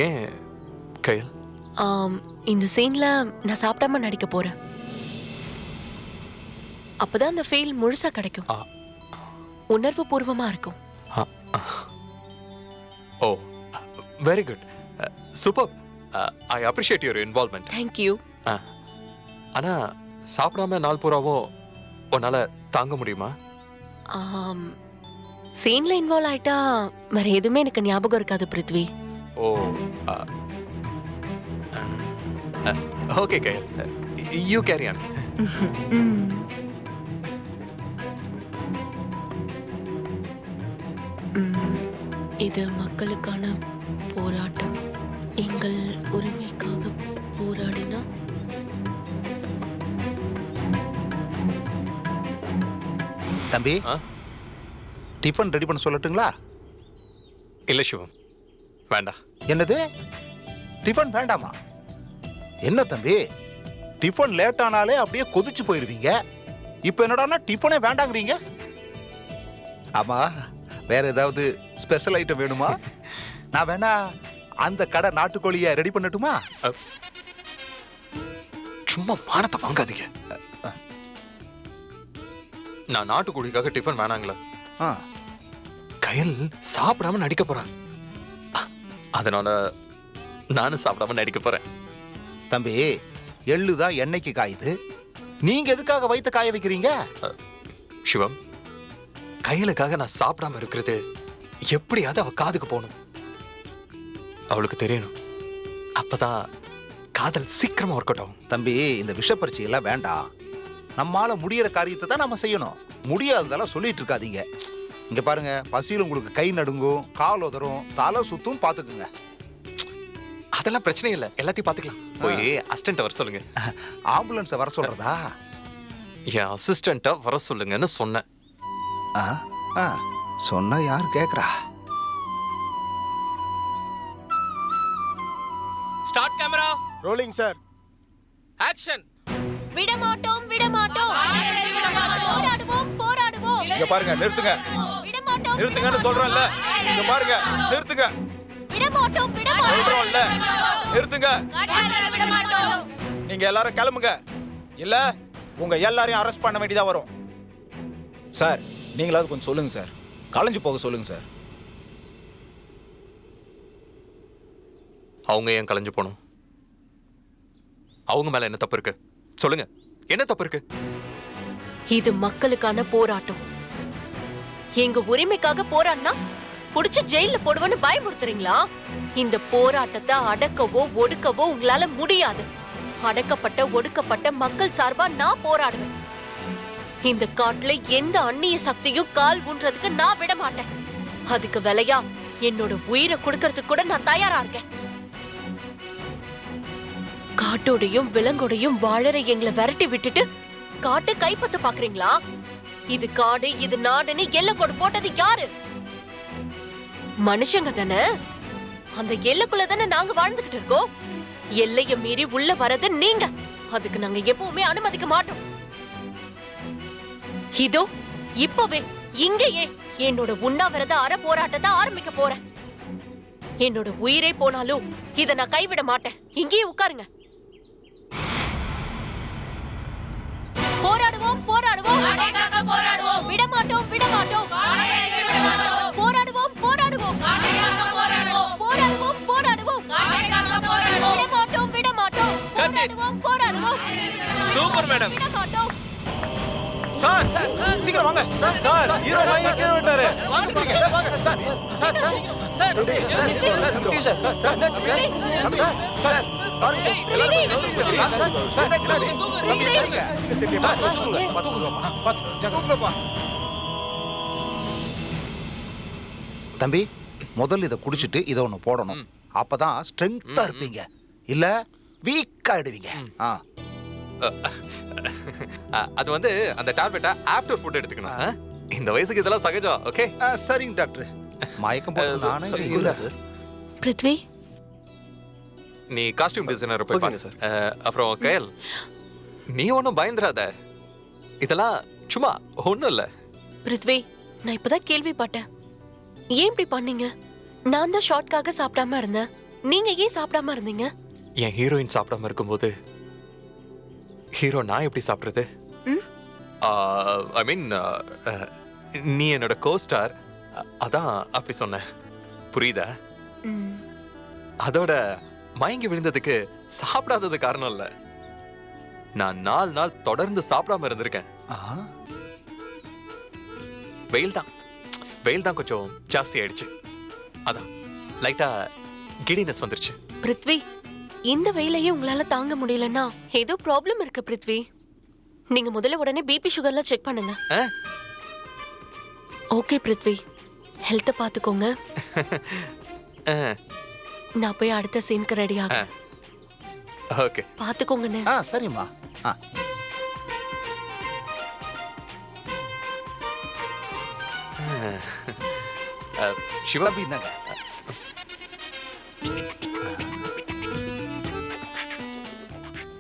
ஏன் கயல்? இந்த சீன்ல நான் சாப்பிடாம நடிக்க போறேன். அப்பதான் அந்த ஃபீல் முழுசா கிடைக்கும். உணர்வு பூர்வமா இருக்கும். Oh, very good, super. I appreciate your involvement. Thank you. ஆனா சாப்பிடாம நாள் பூராவோ உன்னால தாங்க முடியுமா? சீன்ல இன்வால்வ் ஆயிட்டா வேற எதுவுமே எனக்கு ஞாபகம் இருக்காது Prithvi. Oh, okay Kayal, you carry on. இது மக்களுக்கான போராட்டம். எங்கள் உரிமைக்காக போராடினா தம்பி, டிஃபன் ரெடி பண்ண சொல்லட்டுங்களா? இல்ல சிவம், வேண்டாம். என்னது, டிஃபன் வேண்டாமா? என்ன தம்பி, டிஃபன் லேட் ஆனாலே அப்படியே கொதிச்சு போயிருவீங்க. இப்போ என்னடான்னா டிஃபனே வேண்டாங்கிறீங்க. ஆமா, வேற ஏதாவது ஸ்பெஷல் ஐட்டம் வேணுமா? நான் வேணா அந்த கடை நாட்டுக்கோழியை ரெடி பண்ணட்டுமா? சும்மா மானத்தை வாங்காதீங்க. நான் நாட்டுக்கோழிக்காக டிஃபன் வேணாங்களா? கயல் சாப்பிடாம நடிக்க போறான், அதனால நானும் சாப்பிடாம நடிக்க போறேன். தம்பி, எள்ளுதான் எண்ணெய்க்கு காயுது, நீங்க எதுக்காக வயிற்ற காய வைக்கிறீங்க? சிவம், கயலுக்காக நான் சாப்பிடாம இருக்கிறது எப்படியாவது அவ காதுக்கு போகணும், அவளுக்கு தெரியணும். அப்பதான் காதல் சீக்கிரமா ஒர்க் அவுட் ஆகும். தம்பி, இந்த விஷப்பரிச்சை எல்லாம் வேண்டாம். நம்மால முடியற காரியத்தை தான் நம்ம செய்யணும். முடியாததெல்லாம் சொல்லிட்டு இருக்காதீங்க. இங்க பாருங்க, பசியில் உங்களுக்கு கை நடுங்கும், கால் உதறும், தலை சுத்தும், பாத்துக்குங்க. அதெல்லாம் பிரச்சனை இல்லை, எல்லாத்தையும் பாத்துக்கலாம். போய் அசிஸ்டன்ட் வர சொல்லுங்க. ஆம்புலன்ஸை வர சொல்றதா? என் அசிஸ்டன்ட்ட வர சொல்லுங்கன்னு சொன்னேன். சொன்னா யார் கேக்குறா? Start camera rolling sir. Action. விட மாட்டோம், விட மாட்டோம், போராடுவோம், போராடுவோம். இங்க பாருங்க, நிறுத்துங்க. விட மாட்டோம், நிறுத்துங்கன்னு சொல்றேன்ல. இங்க பாருங்க, நிறுத்துங்க. விட மாட்டோம், விட மாட்டோம், சொல்றோம்ல, நிறுத்துங்க. விட மாட்டோம். நீங்க எல்லாரும் கிளம்புங்க, இல்ல உங்க எல்லாரையும் அரெஸ்ட் பண்ண வேண்டியதா வரும். சார், நீங்களாவது கொஞ்சம் சொல்லுங்க சார், கலைஞ்சு போக சொல்லுங்க சார். அவங்க ஏன் கலைஞ்சு போகணும்? அவங்க மேல என்ன தப்பு இருக்கு? சொல்லுங்க, என்ன தப்பு இருக்கு? இது மக்களுக்கான போராட்டம். எங்க உரிமைக்காக போராடினா புடிச்சு ஜெயில போடுவேன்னு பயமுறுத்துறீங்களா? இந்த போராட்டத்தை அடக்கவோ ஒடுக்கவோ உங்களால முடியாது. அடக்கப்பட்ட ஒடுக்கப்பட்ட மக்கள் சார்பா நான் போராடுவேன். இந்த காட்டுல எந்த அந்நிய சக்தியும் கால் ஊன்றதுக்கு நான் விட மாட்டேன். அதுக்கு விலையா என்னோட உயிரை கொடுக்கறதுக்கு கூட நான் தயாரா இருக்கேன். காட்டோடையும் விலங்கோடையும் வாழற எங்களை விரட்டி விட்டுட்டு காட்டை கைப்பற்ற பாக்குறீங்களா? இது காடு, இது நாடுன்னு எல்லைக்கோடு போட்டது யாரு? மனுஷங்க தானே. அந்த எல்லைக்குள்ள தானே நாங்க வாழ்ந்துகிட்டு இருக்கோம். எல்லைய மீறி உள்ள வரது நீங்க. அதுக்கு நாங்க எப்பவுமே அனுமதிக்க மாட்டோம். இதோ இப்பவே இங்கேயே என்னோட உண்ணாவிரத அற போராட்டத்தை ஆரம்பிக்க போறேன். என்னோட உயிரே போனாலும் இத நான் கைவிட மாட்டேன். இங்கேயே உட்காருங்க. போராடுவோம், போராடுவோம், போராடுவோம், விட மாட்டோம், விட மாட்டோம், போராடுவோம், போராடுவோம், போராடுவோம், போராடுவோம், விட மாட்டோம், விட மாட்டோம், போராடுவோம், போராடுவோம். Super madam. விட மாட்டோம். சார், சீக்கிரம் வாங்க. சார், ஹீரோ வாங்க கீழ விட்டாரு. வாங்க sir. Sir, sir. Sir, sir, sir, sir. தம்பி, முதல்ல இதை குடிச்சிட்டு இதை ஒண்ணு போடணும். அப்பதான் ஸ்ட்ரென்த்தா இருப்பீங்க, இல்ல வீக் ஆயிடுவீங்க. அது வந்து அந்த டேப்லெட்டை ஆஃப்டர் ஃபுட் எடுத்துக்கணும். இந்த வயசுக்கு இதெல்லாம் சகஜம். ஓகே, சரிங்க டாக்டர். மயக்கம் போட்டு நானே இல்ல சார். பிருத்வி, நீ காஸ்டியூம் டிசைனர் போய் பாருங்க சார். அப்புறம் கயல், நீ ஒன்றும் பயந்துராத, இதெல்லாம் சும்மா ஒன்றும் இல்லை. பிருத்வி, நான் இப்பதான் கேள்விப்பட்டேன். ஏன் இப்படி பண்ணீங்க? நான் தான் ஷார்ட்காக சாப்பிடாம இருந்தேன். நீங்க ஏன் சாப்பிடாம இருந்தீங்க? என் ஹீரோயின் சாப்பிடாம இருக்கும்போது ஹீரோ நான் எப்படி சாப்பிடுறது? ம்? ஐ மீன் நீ என்னோட கோஸ்டார், அதான் அப்படி சொன்னேன். புரியுதா? ம். அதோட மயங்கி விழுந்ததுக்கு சாப்பிடாதது காரணம் இல்ல. நான் 4 நாள் தொடர்ந்து சாப்பிடாம இருந்திருக்கேன். ஆ, வெயில் தான் கொஞ்சம் ஜாஸ்தி ஆயிடுச்சு. அதான் லைட்டா கிடினஸ் வந்துருச்சு. பிருத்வி, இந்த வெயிலையே உங்களால தாங்க முடியலன்னா ஏதோ ப்ராப்ளம் இருக்கு பிருத்வி. நீங்க முதல்ல உடனே பிபி சுகர்லாம் செக் பண்ணுங்க. ஆ? ஓகே பிருத்வி, ஹெல்த்த பாத்துக்கோங்க. ஆ, நான் போய் அடுத்த சீனுக்கு ரெடி ஆக. ஓகே. பாத்துக்கோங்கண்ணே. ஆ, சரிம்மா. ஆ, சிவா, தம்பி இந்தாங்க.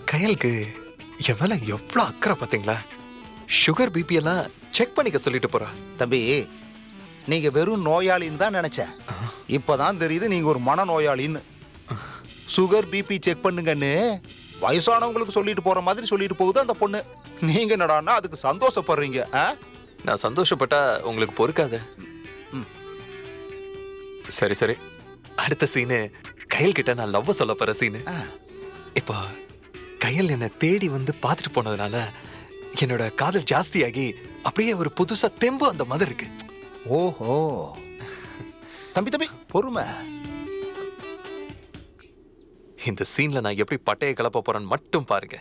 கயலுக்கு என் மேல எவ்வளவு அக்கறை பாத்தீங்களா? சுகர் பிபி எல்லாம் செக் பண்ணிக்க சொல்லிட்டு போறா. தம்பி, நீங்க வெறும் நோயாளின்னு தான் நினைச்சேன். இப்பதான் தெரியுது நீங்க ஒரு மனநோயாளின்னு. சுகர் பிபி செக் பண்ணுங்கன்னு வயசானவங்களுக்கு சொல்லிட்டு போற மாதிரி சொல்லிட்டு போகுது அந்த பொண்ணு. நீங்க என்னடான்னா அதுக்கு சந்தோஷப்படுறீங்க. ஆ? நான் சந்தோஷப்பட்டா உங்களுக்கு பொறுக்காத. ம். சரி சரி, அடுத்த சீனு கயல் கிட்ட நான் லவ் சொல்ல போற சீனு. ஆ. இப்போ கயல் என்னை தேடி வந்து பார்த்துட்டு போனதுனால என்னோட காதல் ஜாஸ்தியாகி அப்படியே ஒரு புதுசா தெம்பு அந்த மாதிரி இருக்கு. ஓஹோ, தம்பி தம்பி பொறுமை. இந்த சீன்ல நான் எப்படி பட்டையை கிளப்ப போறேன்னு மட்டும் பாருங்க.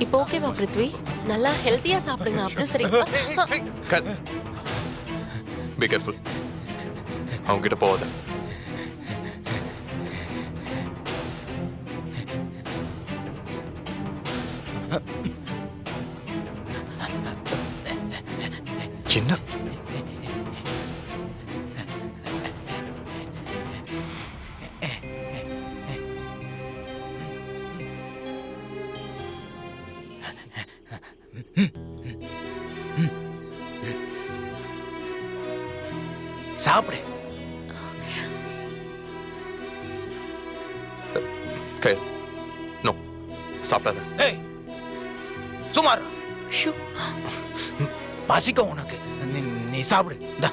இப்போ ஓகேவா பிருத்வி? நல்லா ஹெல்த்தியா சாப்பிடுங்க. அப்புறம் சரிங்களா? பி கேர்ஃபுல், அவங்க கிட்ட போகாத. என்ன சாப்பிடு. கயல், நோ, சாப்பிடாத. ஏய், சுமார் ஷூ. பசிக்கும் உனக்கு. நீ சாப்பிடு. இந்தா.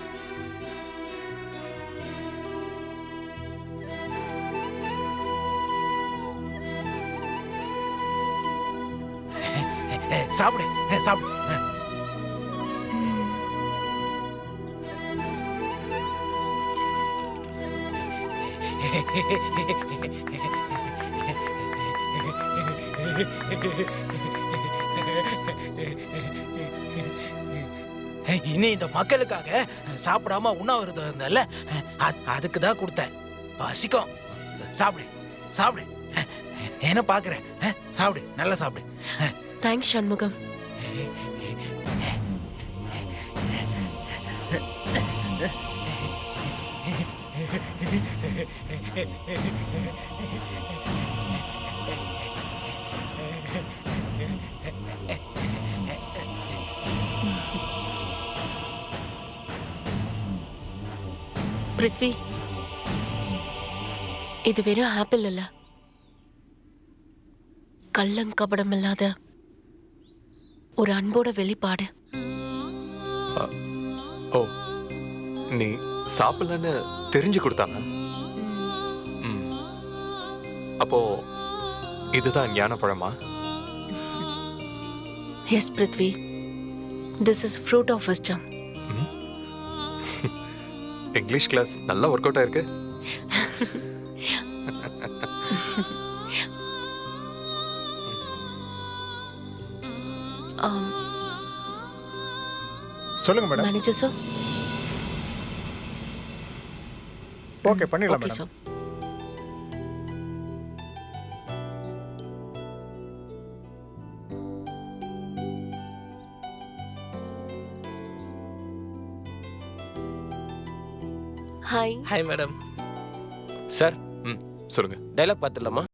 சாப்பிடு சாப்பிடு. இனி இந்த மக்களுக்காக சாப்பிடாம உண்ணாவிரதம் இருந்தல்ல, அதுக்கு தான் கொடுத்தேன். பசிக்கும். சாப்பிடு சாப்பிடு. என்ன பாக்குற? சாப்பிடு, நல்லா சாப்பிடு. தேங்க்ஸ் சண்முகம். பிருத்வி, இது வெறும் ஆப்பிள் இல்ல, கள்ளங்கபடம் இல்லாத ஒரு அன்போட வெளிப்பாடு. ஓ, நீ சாப்பிடலன்னு தெரிஞ்சு கொடுத்தாங்க. அப்போ இதுதான் ஞானப்பழமா? Yes Prithvi, this is fruit of wisdom. English class நல்லா ஒர்க் அவுட் ஆயிருக்கு. சொல்லுங்க மேடம். Manager sir. ஓகே, பண்ணிடலாம் okay madam. Sir. Hi. Hi madam. Sir, சொல்லுங்க. டைலாக் பார்த்துடலாமா?